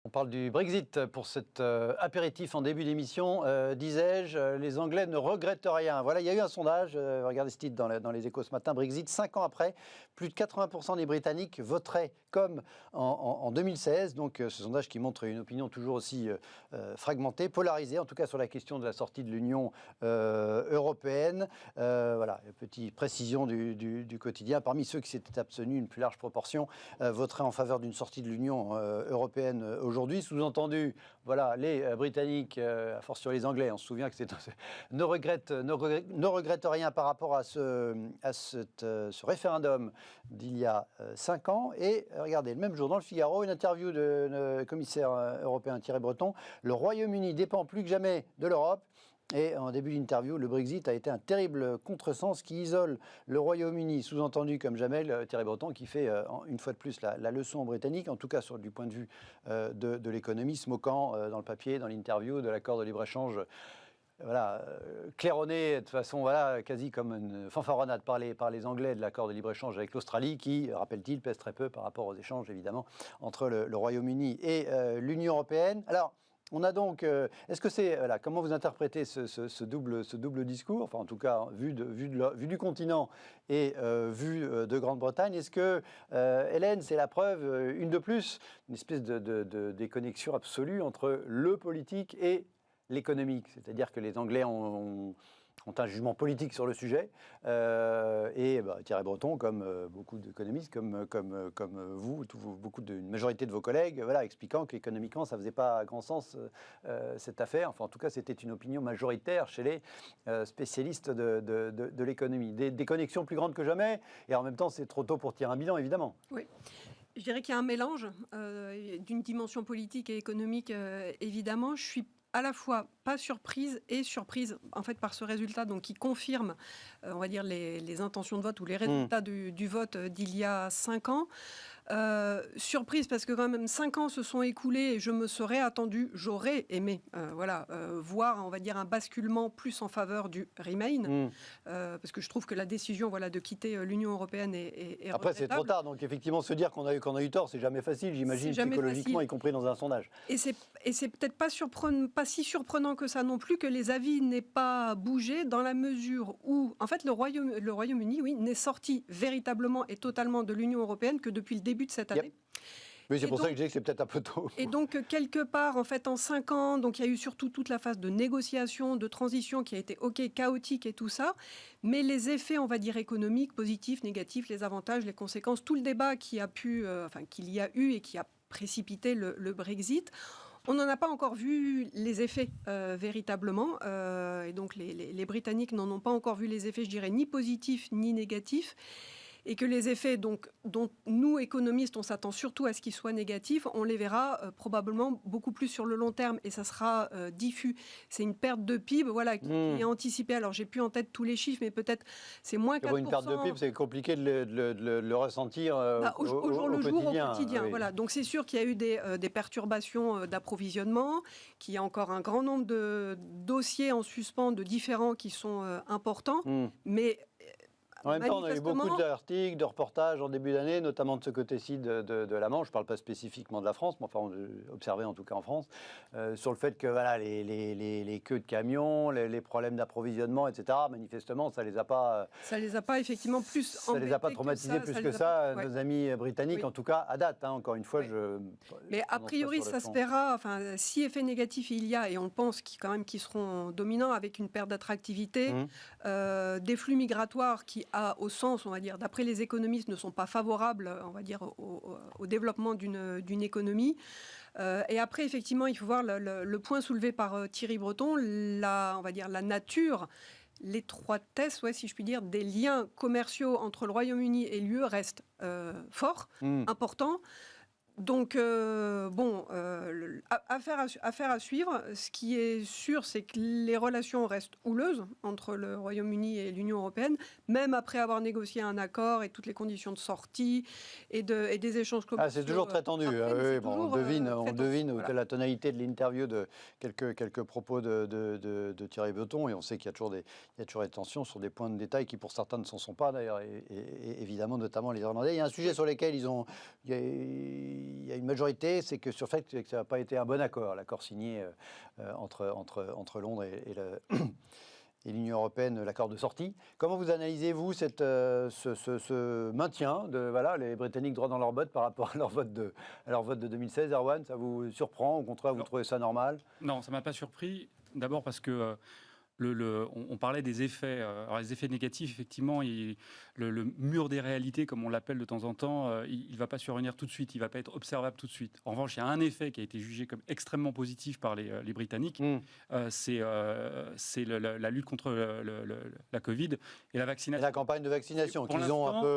On parle du Brexit pour cet apéritif en début d'émission. Disais-je, les Anglais ne regrettent rien. Voilà, il y a eu un sondage, regardez ce titre dans les Échos ce matin, Brexit, 5 ans après, plus de 80% des Britanniques voteraient comme en 2016. Donc ce sondage qui montre une opinion toujours aussi fragmentée, polarisée, en tout cas sur la question de la sortie de l'Union européenne. Voilà, petite précision du quotidien. Parmi ceux qui s'étaient abstenus, une plus large proportion voterait en faveur d'une sortie de l'Union européenne aujourd'hui. Sous-entendu, voilà, les Britanniques, a fortiori les Anglais, on se souvient que ne regrettent rien par rapport à ce référendum d'il y a 5 ans. Et regardez, le même jour dans le Figaro, une interview de commissaire européen Thierry Breton. Le Royaume-Uni dépend plus que jamais de l'Europe. Et en début d'interview, le Brexit a été un terrible contresens qui isole le Royaume-Uni, sous-entendu comme jamais Thierry Breton, qui fait une fois de plus la leçon aux Britanniques, en tout cas du point de vue de l'économie, se moquant dans le papier, dans l'interview, de l'accord de libre-échange. Voilà, claironné de façon quasi comme une fanfaronnade par les Anglais de l'accord de libre-échange avec l'Australie, qui, rappelle-t-il, pèse très peu par rapport aux échanges, évidemment, entre le Royaume-Uni et l'Union européenne. Alors, on a donc, est-ce que c'est, comment vous interprétez ce double discours, enfin en tout cas vu du continent et vu de Grande-Bretagne, est-ce que, Hélène, c'est la preuve, une de plus, une espèce de déconnexion absolue entre le politique et l'économique, c'est-à-dire que les Anglais ont un jugement politique sur le sujet, et Thierry Breton, comme beaucoup d'économistes, comme vous, une majorité de vos collègues, expliquant qu'économiquement, ça ne faisait pas grand sens, cette affaire. Enfin, en tout cas, c'était une opinion majoritaire chez les spécialistes de l'économie. Des connexions plus grandes que jamais, et en même temps, c'est trop tôt pour tirer un bilan, évidemment. Oui. Je dirais qu'il y a un mélange d'une dimension politique et économique, évidemment. Je suis à la fois pas surprise et surprise en fait par ce résultat, donc qui confirme, on va dire les intentions de vote ou les résultats du vote d'il y a 5 ans. Surprise parce que quand même 5 ans se sont écoulés et je me serais attendue, j'aurais aimé voir, on va dire, un basculement plus en faveur du Remain, parce que je trouve que la décision de quitter l'Union européenne est Après, c'est trop tard, donc effectivement, se dire qu'on a eu tort, c'est jamais facile, j'imagine, psychologiquement, y compris dans un sondage. Et c'est peut-être pas si surprenant que ça non plus que les avis n'aient pas bougé, dans la mesure où, en fait, le Royaume-Uni, oui, n'est sorti véritablement et totalement de l'Union européenne que depuis le début de cette année. Oui, c'est pour ça que je dis que c'est peut-être un peu tôt. Et donc, quelque part, en fait, en 5 ans, donc il y a eu surtout toute la phase de négociation, de transition qui a été, chaotique et tout ça. Mais les effets, on va dire, économiques, positifs, négatifs, les avantages, les conséquences, tout le débat qu'il y a eu et qui a précipité le Brexit, on n'en a pas encore vu les effets véritablement. Et donc, les Britanniques n'en ont pas encore vu les effets, je dirais, ni positifs ni négatifs. Et que les effets dont nous, économistes, on s'attend surtout à ce qu'ils soient négatifs, on les verra probablement beaucoup plus sur le long terme et ça sera diffus. C'est une perte de PIB qui est anticipée. Alors, j'ai plus en tête tous les chiffres, mais peut-être c'est moins 4%. Une perte de PIB, c'est compliqué de le ressentir au jour le jour, quotidien. Au quotidien. Oui. Voilà. Donc, c'est sûr qu'il y a eu des perturbations d'approvisionnement, qu'il y a encore un grand nombre de dossiers en suspens de différents qui sont importants, mais... En même temps, on a eu beaucoup d'articles, de reportages en début d'année, notamment de ce côté-ci de la Manche. Je ne parle pas spécifiquement de la France, mais enfin, on observé en tout cas en France, sur le fait que les queues de camions, les problèmes d'approvisionnement, etc., manifestement, ça ne les a pas... Ça ne les a pas effectivement plus ça ne les a pas traumatisés plus que ça, nos amis britanniques, en tout cas, à date. Encore une fois, Mais a priori, ça se verra. Enfin, si effet négatif il y a, et on pense qu'ils seront dominants avec une perte d'attractivité, des flux migratoires qui au sens, on va dire, d'après les économistes, ne sont pas favorables, on va dire, au développement d'une économie. Et après, effectivement, il faut voir le point soulevé par Thierry Breton, on va dire la nature, l'étroitesse, si je puis dire, des liens commerciaux entre le Royaume-Uni et l'UE restent forts, importants. Donc, affaire à suivre. Ce qui est sûr, c'est que les relations restent houleuses entre le Royaume-Uni et l'Union européenne, même après avoir négocié un accord et toutes les conditions de sortie et des échanges commerciaux. C'est toujours très tendu. On devine la tonalité de l'interview de quelques propos de Thierry Breton, et on sait qu'il y a toujours des tensions sur des points de détail qui, pour certains, ne s'en sont pas, d'ailleurs, et évidemment, notamment les Irlandais. Il y a un sujet sur lequel ils ont il y a une majorité, c'est que sur le fait que ça n'a pas été un bon accord, l'accord signé entre Londres et l'Union européenne, l'accord de sortie. Comment vous analysez-vous ce maintien de les Britanniques droit dans leurs bottes par rapport à leur vote de 2016, Erwan? Ça vous surprend? Au contraire, vous trouvez ça normal? Non, ça ne m'a pas surpris. D'abord parce que on parlait des effets. Alors les effets négatifs, effectivement, le mur des réalités, comme on l'appelle de temps en temps, il ne va pas survenir tout de suite, il ne va pas être observable tout de suite. En revanche, il y a un effet qui a été jugé comme extrêmement positif par les Britanniques, c'est la lutte contre la Covid et la vaccination. Et la campagne de vaccination, que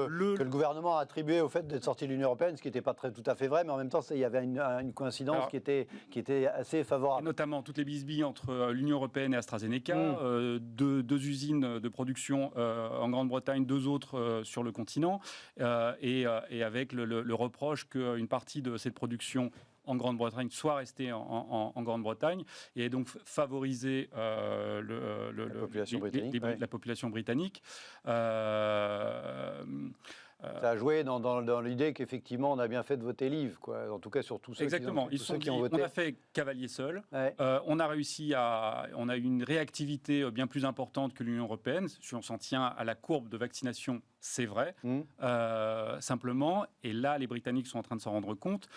le gouvernement a attribué au fait d'être sorti de l'Union européenne, ce qui n'était pas tout à fait vrai, mais en même temps, il y avait une coïncidence qui était assez favorable. Et notamment toutes les bisbilles entre l'Union européenne et AstraZeneca, deux usines de production en Grande-Bretagne, 2 autres sur le continent, et avec le reproche qu'une partie de cette production en Grande-Bretagne soit restée en Grande-Bretagne et donc favoriser la population britannique. Ça a joué dans l'idée qu'effectivement on a bien fait de voter Leave, quoi. En tout cas sur tous ceux qui ont voté. On a fait cavalier seul. Ouais. On a réussi on a eu une réactivité bien plus importante que l'Union européenne. Si on s'en tient à la courbe de vaccination, c'est vrai. Simplement, et là les Britanniques sont en train de s'en rendre compte.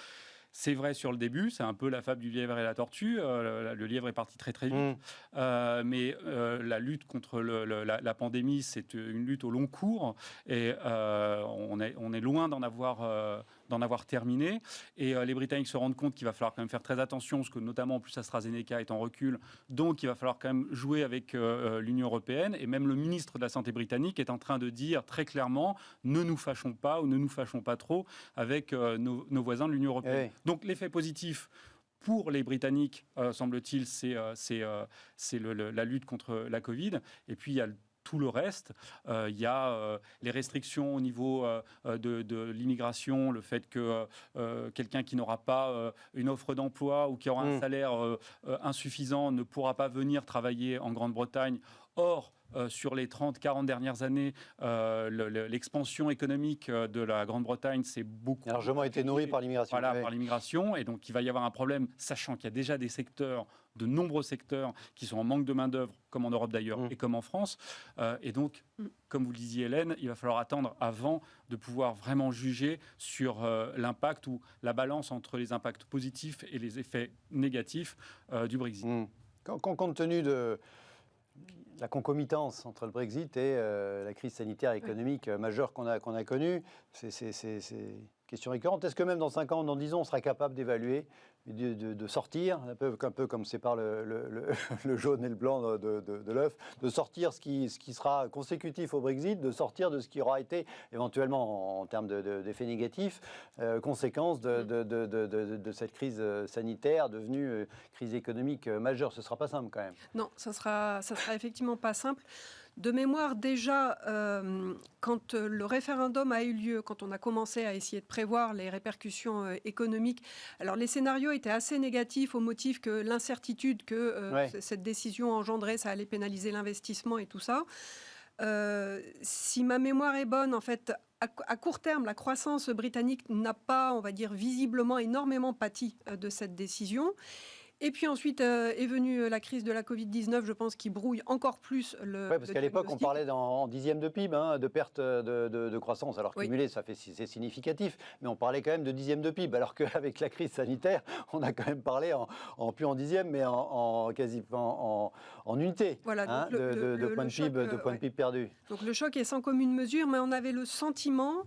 C'est vrai sur le début, c'est un peu la fable du lièvre et la tortue. Le lièvre est parti très très vite. Mais la lutte contre la pandémie, c'est une lutte au long cours. Et on est loin d'en avoir terminé. Et les Britanniques se rendent compte qu'il va falloir quand même faire très attention, parce que notamment en plus AstraZeneca est en recul. Donc il va falloir quand même jouer avec l'Union européenne. Et même le ministre de la Santé britannique est en train de dire très clairement, ne nous fâchons pas ou ne nous fâchons pas trop avec nos voisins de l'Union européenne. Oui. Donc l'effet positif pour les Britanniques, semble-t-il, c'est la lutte contre la Covid. Et puis il y a tout le reste. Il y a les restrictions au niveau de l'immigration, le fait que quelqu'un qui n'aura pas une offre d'emploi ou qui aura un salaire insuffisant ne pourra pas venir travailler en Grande-Bretagne. Or, sur les 30-40 dernières années, l'expansion économique de la Grande-Bretagne s'est beaucoup largement été nourrie par l'immigration. Voilà, par l'immigration. Et donc, il va y avoir un problème, sachant qu'il y a déjà des secteurs, de nombreux secteurs, qui sont en manque de main-d'œuvre, comme en Europe d'ailleurs, et comme en France. Et donc, comme vous le disiez, Hélène, il va falloir attendre avant de pouvoir vraiment juger sur l'impact ou la balance entre les impacts positifs et les effets négatifs du Brexit. Compte tenu de la concomitance entre le Brexit et la crise sanitaire et économique majeure qu'on a connue, c'est une question récurrente. Est-ce que même dans 5 ans, dans 10 ans, on sera capable d'évaluer, de sortir, un peu comme sépare le jaune et le blanc de l'œuf, de sortir ce qui sera consécutif au Brexit, de sortir de ce qui aura été éventuellement en termes d'effets négatifs, conséquence de cette crise sanitaire devenue crise économique majeure. Ce ne sera pas simple quand même. Non, ça sera effectivement pas simple. De mémoire, déjà, quand le référendum a eu lieu, quand on a commencé à essayer de prévoir les répercussions économiques, alors les scénarios étaient assez négatifs au motif que l'incertitude que cette décision engendrait, ça allait pénaliser l'investissement et tout ça. Si ma mémoire est bonne, en fait, à court terme, la croissance britannique n'a pas, on va dire, visiblement énormément pâti de cette décision. Et puis ensuite est venue la crise de la Covid-19, je pense, qui brouille encore plus le parce qu'à l'époque, on parlait en dixième de PIB, de perte de croissance. Alors cumulé, c'est significatif, mais on parlait quand même de dixième de PIB, alors qu'avec la crise sanitaire, on a quand même parlé plus en dixième, mais en unité de points de PIB, de points de PIB perdus. Donc le choc est sans commune mesure, mais on avait le sentiment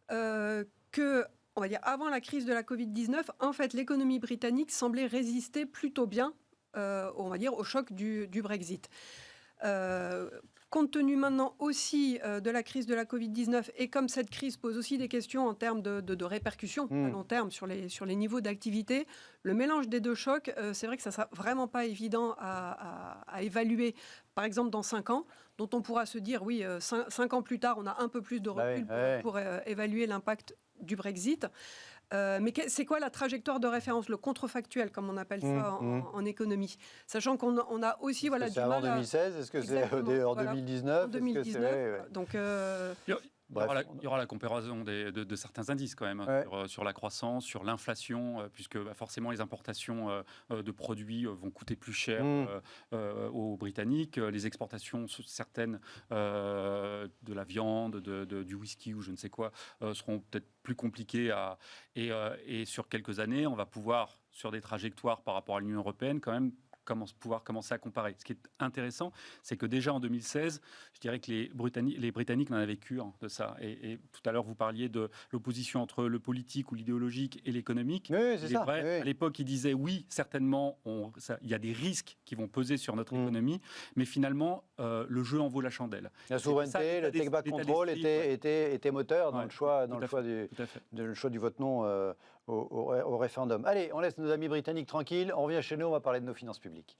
que... On va dire, avant la crise de la Covid-19, en fait, l'économie britannique semblait résister plutôt bien, on va dire, au choc du Brexit. Compte tenu maintenant aussi de la crise de la Covid-19, et comme cette crise pose aussi des questions en termes de répercussions à long terme sur les niveaux d'activité, le mélange des deux chocs, c'est vrai que ça ne sera vraiment pas évident à évaluer, par exemple dans 5 ans, dont on pourra se dire, oui, 5 ans plus tard, on a un peu plus de recul pour évaluer l'impact du Brexit. Mais c'est quoi la trajectoire de référence, le contrefactuel, comme on appelle ça en économie, sachant qu'on a aussi du mal à... C'est avant 2016, est-ce que c'est en 2019 En 2019, donc... Bref, il y aura la comparaison de certains indices quand même, sur la croissance, sur l'inflation, puisque forcément les importations de produits vont coûter plus cher aux Britanniques. Les exportations, certaines de la viande, du whisky ou je ne sais quoi, seront peut-être plus compliquées. Et sur quelques années, on va pouvoir, sur des trajectoires par rapport à l'Union européenne, quand même, pouvoir commencer à comparer. Ce qui est intéressant, c'est que déjà en 2016, je dirais que les Britanniques n'en avaient vécu de ça. Et tout à l'heure, vous parliez de l'opposition entre le politique ou l'idéologique et l'économique. Oui, c'est ça. Vrai, à l'époque, ils disaient oui, certainement, il y a des risques qui vont peser sur notre économie, mais finalement, le jeu en vaut la chandelle. La souveraineté, le take back control était moteur dans le choix du vote non au référendum. Allez, on laisse nos amis britanniques tranquilles. On revient chez nous, on va parler de nos finances publiques.